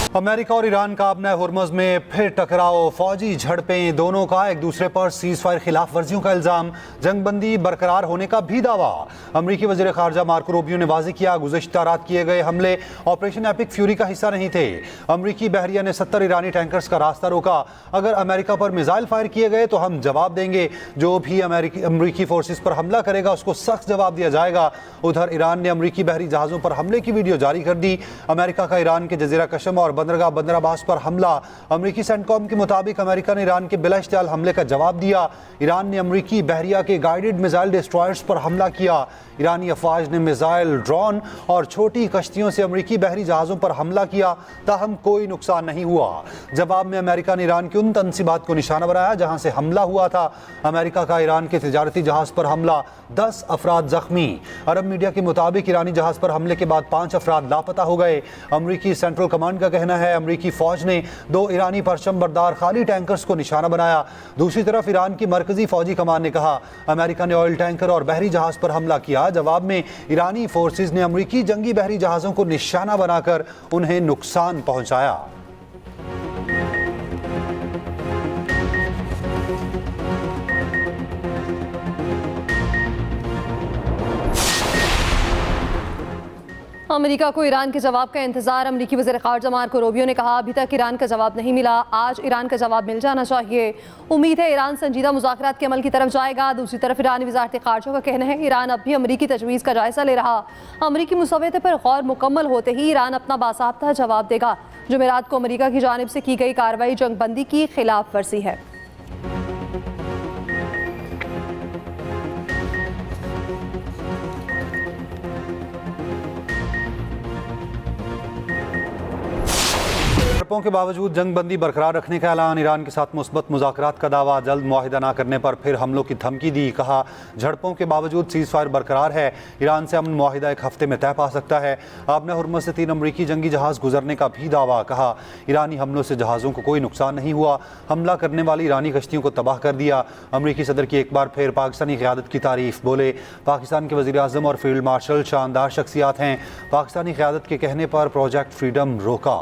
America और Iran का अब हुर्मुज़ में फिर टकराव, फौजी झड़पें, दोनों का एक दूसरे पर सीज फायर खिलाफ वर्जियों का इल्जाम, जंगबंदी बरकरार होने का भी दावा। अमरीकी वज़ीर ख़ारजा मार्को रूबियो ने वाज़ेह किया, गुज़िश्ता रात किए गए हमले ऑपरेशन एपिक फ्यूरी का हिस्सा नहीं थे। अमरीकी बहरिया ने 70 ईरानी टैंकर्स का रास्ता रोका। अगर अमेरिका पर मिसाइल फायर किए गए तो हम जवाब देंगे। जो भी अमरीकी फोर्सेस पर हमला करेगा उसको सख्त जवाब दिया जाएगा। उधर ईरान ने अमरीकी बहरी जहाज़ों पर हमले की वीडियो जारी कर दी। अमेरिका का ईरान के जजीरा कशम और बंदरगाह बंदर अब्बास पर हमला। अमरीकी सेंटकॉम के मुताबिक अमेरिका ने ईरान के बिलाश्तियाल हमले का जवाब दिया। ईरान ने अमरीकी बहरिया के गाइडेड मिसाइल डिस्ट्रॉयर्स पर हमला किया। ईरानी अफवाज ने मिसाइल, ड्रोन और छोटी कश्तियों से अमरीकी बहरी जहाज़ों पर हमला किया, ताहम कोई नुकसान नहीं हुआ। जवाब में अमेरिका ने ईरान की उन तंसीबात को निशाना बनाया जहां से हमला हुआ था। अमेरिका का ईरान के तिजारती जहाज़ पर हमला, 10 अफराद जख्मी। अरब मीडिया के मुताबिक ईरानी जहाज़ पर हमले के बाद 5 अफराद लापता हो गए। अमरीकी सेंट्रल कमांड का कहना है अमरीकी फौज ने 2 ईरानी परचम बरदार खाली टैंकर्स को निशाना बनाया। दूसरी तरफ ईरान की मरकजी फौजी कमान ने कहा अमेरिका ने ऑयल टैंकर और बहरी जहाज़ पर हमला किया। जवाब में ईरानी फोर्सेस ने अमरीकी जंगी बहरी जहाज़ों को निशाना बनाकर उन्हें नुकसान पहुंचाया। अमेरिका को ईरान के जवाब का इंतजार। अमरीकी वज़ीर ख़ारजा मार्को रूबियो ने कहा अभी तक ईरान का जवाब नहीं मिला, आज ईरान का जवाब मिल जाना चाहिए। उम्मीद है ईरान संजीदा मुज़ाकरात के अमल की तरफ जाएगा। दूसरी तरफ ईरानी वज़ारत ख़ारजा का कहना है ईरान अब भी अमरीकी तजवीज़ का जायज़ा ले रहा। अमरीकी मुसव्वदे पर गौर मुकम्मल होते ही ईरान अपना बासाख्ता जवाब देगा। जुमेरात को अमरीका की जानिब से की गई कार्रवाई जंगबंदी की खिलाफ वर्जी है। झड़पों के बावजूद जंगबंदी बरकरार रखने का ऐलान, ईरान के साथ मुस्बत मुज़ाकरात का दावा, जल्द मुआहिदा न करने पर फिर हमलों की धमकी दी। कहा झड़पों के बावजूद सीज फायर बरकरार है, ईरान से अमन मुआहिदा 1 हफ्ते में तय पा सकता है। आपने हुर्मुज़ से 3 अमरीकी जंगी जहाज़ गुजरने का भी दावा। कहा ईरानी हमलों से जहाज़ों को कोई नुकसान नहीं हुआ, हमला करने वाली ईरानी कश्तियों को तबाह कर दिया। अमरीकी सदर की एक बार फिर पाकिस्तानी क़यादत की तारीफ, बोले पाकिस्तान के वज़ीर आज़म और फील्ड मार्शल शानदार शख्सियात हैं, पाकिस्तानी क़यादत के कहने पर प्रोजेक्ट फ्रीडम रोका।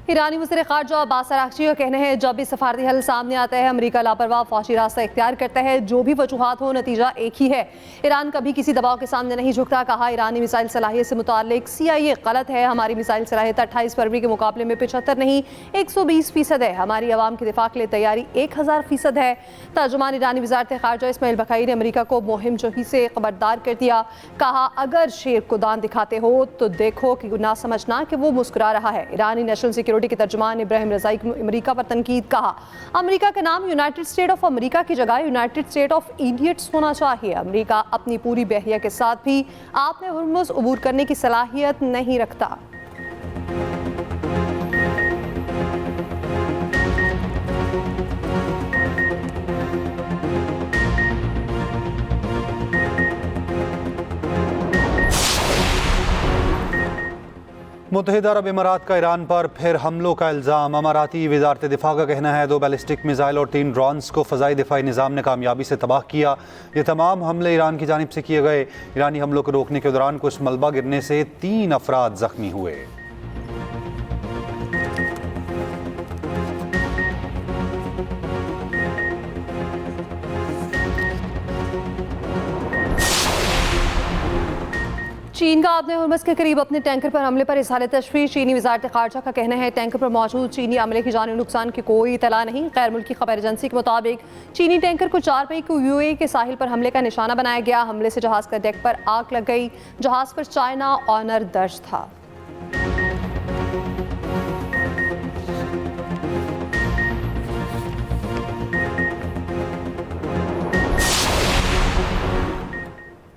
ईरानी वज़ीर ख़ारजा अब्बास अराग़ची का कहना है जब भी सफारती हल सामने आता है अमरीका लापरवाह फौजी रास्ता इख्तियार करता है। जो भी वजूहात हो नतीजा एक ही है, ईरान कभी किसी दबाव के सामने नहीं झुकता। कहा ईरानी मिसाइल सलाहियत से मुतालिक CIA गलत है, हमारी मिसाइल सलाहियत 28 फरवरी के मुकाबले में 75 नहीं 120% है। हमारी आवाम के दिफा के लिए तैयारी 1000% है। तर्जुमान ईरानी वज़ारत ख़ारजा इस्माइल बक़ई ने अमरीका को मुहिम जोही से खबरदार कर दिया। कहा अगर शेर को दान दिखाते हो तो देखो कि ना समझना कि वो मुस्कुरा रहा है। ईरानी नेशनल सिक्योरिटी के तर्जुमान इब्राहिम रज़ाई की अमेरिका पर तनकीद। कहा अमेरिका का नाम यूनाइटेड स्टेट ऑफ अमेरिका की जगह यूनाइटेड स्टेट ऑफ इडियट्स होना चाहिए। अमेरिका अपनी पूरी बहरिया के साथ भी आपने हुर्मुज़ अबूर करने की सलाहियत नहीं रखता। मुत्तहिदा अरब इमारात का ईरान पर फिर हमलों का इल्ज़ाम। अमाराती वज़ारत दिफा का कहना है 2 बैलिस्टिक मिसाइल और 3 ड्रोन्स को फ़ज़ाई दिफाई निज़ाम ने कामयाबी से तबाह किया। ये तमाम हमले ईरान की जानिब से किए गए। ईरानी हमलों को रोकने के दौरान कुछ मलबा गिरने से 3 अफराद ज़ख्मी हुए। चीन का आपने हुर्मुज़ के करीब अपने टैंकर पर हमले पर इज़हार तशवीश। चीनी वज़ारत ख़ारजा का कहना है टैंकर पर मौजूद चीनी अमले की जानी नुकसान की कोई इतला नहीं। गैर मुल्की खबर एजेंसी के मुताबिक चीनी टैंकर को 4 मई को UAE के साहिल पर हमले का निशाना बनाया गया। हमले से जहाज़ का डेक पर आग लग गई। जहाज़ पर चाइना ऑनर दर्ज था।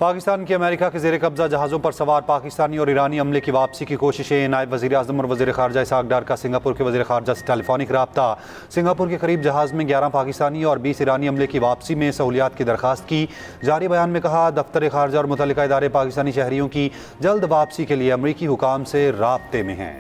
पाकिस्तान की अमेरिका के ज़ेर कब्जा जहाज़ों पर सवार पाकिस्तानी और ईरानी अमले की वापसी की कोशिशें। नायब वज़ीर आज़म और वज़ीर ख़ारजा इसहाक़ डार का सिंगापुर के वज़ीर ख़ारजा से टेलीफोनिक रब्ता। सिंगापुर के करीब जहाज़ में 11 पाकिस्तानी और 20 ईरानी अमले की वापसी में सहूलियात की दरख्वास्त की। जारी बयान में कहा, दफ्तर ख़ारजा और मुतल्लिका इदारे पाकिस्तानी शहरियों की जल्द वापसी के लिए अमरीकी हुकाम से राब्ते में हैं।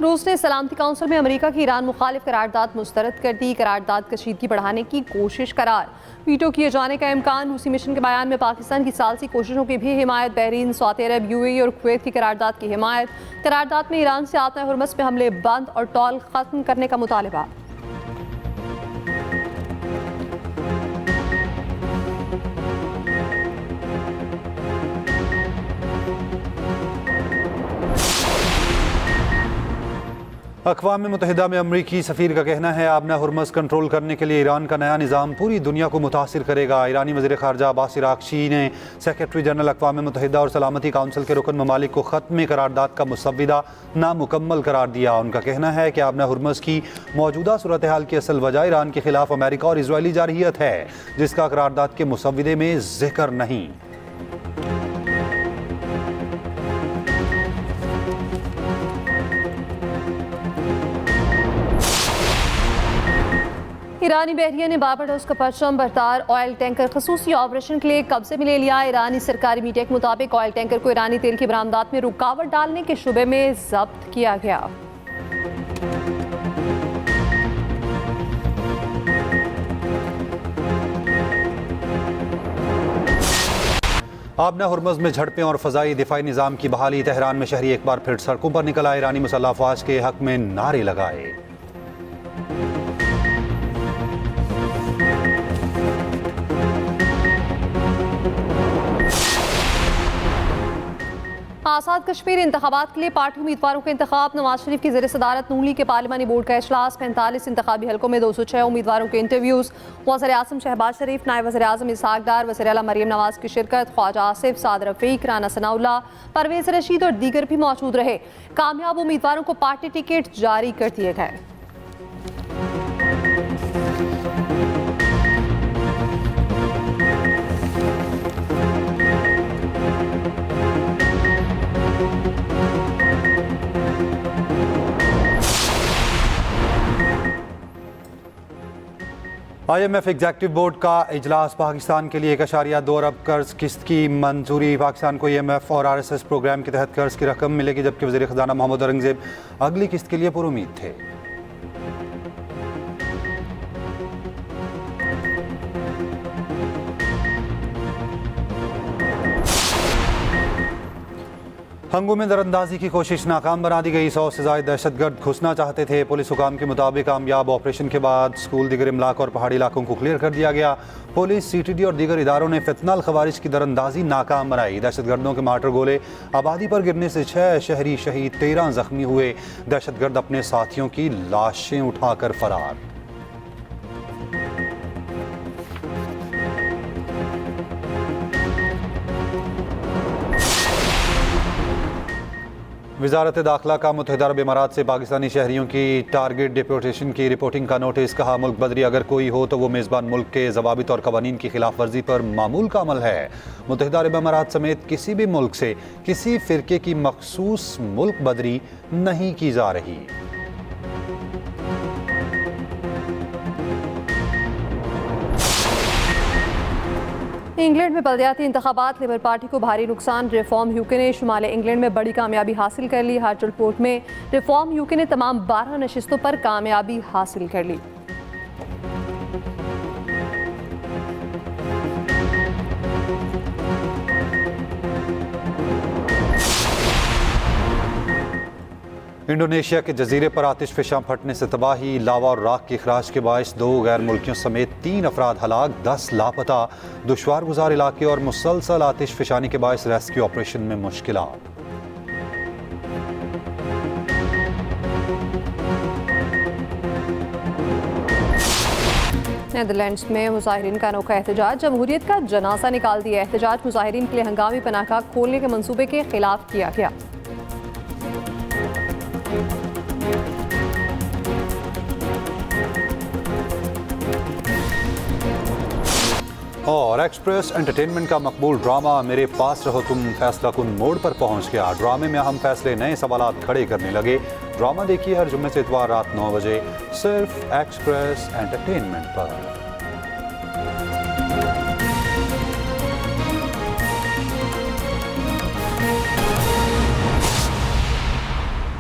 रूस ने सलामती काउंसिल में अमेरिका की ईरान मुखालिफ करारदाद मुस्तरद कर दी। करारदाद कशीदगी बढ़ाने की कोशिश करार। वीटो किए जाने का इम्कान। रूसी मिशन के बयान में पाकिस्तान की सालसी कोशिशों की भी हिमायत। बहरीन, सऊदी अरब, यूएई और कुवैत की करारदाद की हिमायत। करारदाद में ईरान से आतश हुर्मुज़ में हमले बंद और टॉल खत्म करने का मुतालबा। अक़वाम मुत्तहिदा में अमरीकी सफ़ीर का कहना है, आबना हुर्मुज़ कंट्रोल करने के लिए ईरान का नया निज़ाम पूरी दुनिया को मुतासिर करेगा। ईरानी वज़ीर ख़ारजा अब्बास अराग़ची ने सेक्रेटरी जनरल अक़वाम मुत्तहिदा और सलामती काउंसिल के रुकन ममालिक को ख़त्म करारदाद का मुसव्विदा नामुकम्मल करार दिया। उनका कहना है कि आबना हुर्मुज़ की मौजूदा सूरत हाल की असल वजह ईरान के ख़िलाफ़ अमेरिका और इजरायली जारहियत है, जिसका करारदाद के मुसव्विदे में ज़िक्र नहीं। ईरानी बहरिया ने बारबाडोस का परचम बरदार ऑयल टैंकर खसूसी ऑपरेशन के लिए कब्जे में ले लिया। ईरानी सरकारी मीडिया के मुताबिक ऑयल टैंकर को ईरानी तेल की बरामदात में रुकावट डालने के शुबे में जब्त किया गया। आबना हुर्मुज़ में झड़पें और फ़ज़ाई दिफाई निज़ाम की बहाली। तेहरान में शहरी एक बार फिर सड़कों पर निकल आए। ईरानी मुसल्लह अफ़वाज के हक में नारे लगाए। आज़ाद कश्मीर इंतखाबात के लिए पार्टी उम्मीदवारों के इंतखाब। नवाज शरीफ की ज़ेर सदारत नून लीग के पार्लिमानी बोर्ड का इजलास। 45 इंतखाबी हलकों में 206 उम्मीदवारों के इंटरव्यूज़। वज़ीर आज़म शहबाज शरीफ, नायब वज़ीर आज़म इसहाक़ डार, वज़ीर आला मरियम नवाज की शिरकत। ख्वाजा आसिफ, साद रफ़ीक, राना सनाउल्लाह, परवेज़ रशीद और दीगर भी मौजूद रहे। कामयाब उम्मीदवारों को पार्टी टिकट जारी कर दिए गए। IMF एग्जेक्टिव बोर्ड का इजलास। पाकिस्तान के लिए 1.2 अरब कर्ज किस्त की मंजूरी। पाकिस्तान को IMF और RSS प्रोग्राम के तहत कर्ज की रकम मिलेगी, जबकि वज़ीर ख़ज़ाना मोहम्मद औरंगज़ेब अगली किस्त के लिए पुरुमीद थे। हंगू में दरअंदाजी की कोशिश नाकाम बना दी गई। 100 से ज़ायद दहशतगर्द घुसना चाहते थे। पुलिस हुकाम के मुताबिक कामयाब ऑपरेशन के बाद स्कूल, दीगर इमलाक और पहाड़ी इलाकों को क्लियर कर दिया गया। पुलिस, CTD और दीगर इदारों ने फितनल खवारिज की दरअंदाजी नाकाम बनाई। दहशतगर्दों के मार्टर गोले आबादी पर गिरने से 6 शहरी शहीद, 13 जख्मी हुए। दहशतगर्द अपने साथियों की लाशें उठाकर फरार। वज़ारत दाखिला का मुत्तहिदा अरब इमारात से पाकिस्तानी शहरियों की टारगेट डिपोर्टेशन की रिपोर्टिंग का नोटिस। कहा, मुल्क बदरी अगर कोई हो तो वो मेज़बान मुल्क के ज़वाबित और कवानीन की खिलाफ वर्जी पर मामूल का अमल है। मुत्तहिदा अरब इमारात समेत किसी भी मुल्क से किसी फ़िरके की मखसूस मुल्क बदरी नहीं की जा रही। इंग्लैंड में बलदियाती इंतखाबात। लेबर पार्टी को भारी नुकसान। रिफॉर्म यूके ने शुमाली इंग्लैंड में बड़ी कामयाबी हासिल कर ली। हार्टलपोर्ट में रिफॉर्म यूके ने तमाम 12 नशिस्तों पर कामयाबी हासिल कर ली। इंडोनेशिया के जजीरे पर आतिश फ़िशां फटने से तबाही। लावा और राख के अखराज के बायस 2 गैर मुल्कियों समेत 3 अफराद हलाक, 10 लापता। दुश्वार गुजार इलाके और मुसलसल आतिश फ़िशानी के बायस रेस्क्यू ऑपरेशन में मुश्किलात। नेदरलैंड्स में मुजाहिरीन का अनोखा एहतजाज। जमहूरियत का जनाजा निकाल दिया। एहतजाज मुजाहिरीन के लिए हंगामी पनाहगाह खोलने के मंसूबे के खिलाफ किया गया। और एक्सप्रेस एंटरटेनमेंट का मकबूल ड्रामा मेरे पास रहो तुम फैसला कुन मोड़ पर पहुंच गया। ड्रामे में अहम फैसले नए सवालात खड़े करने लगे। ड्रामा देखिए हर जुम्मे से इतवार रात 9 बजे सिर्फ एक्सप्रेस एंटरटेनमेंट पर।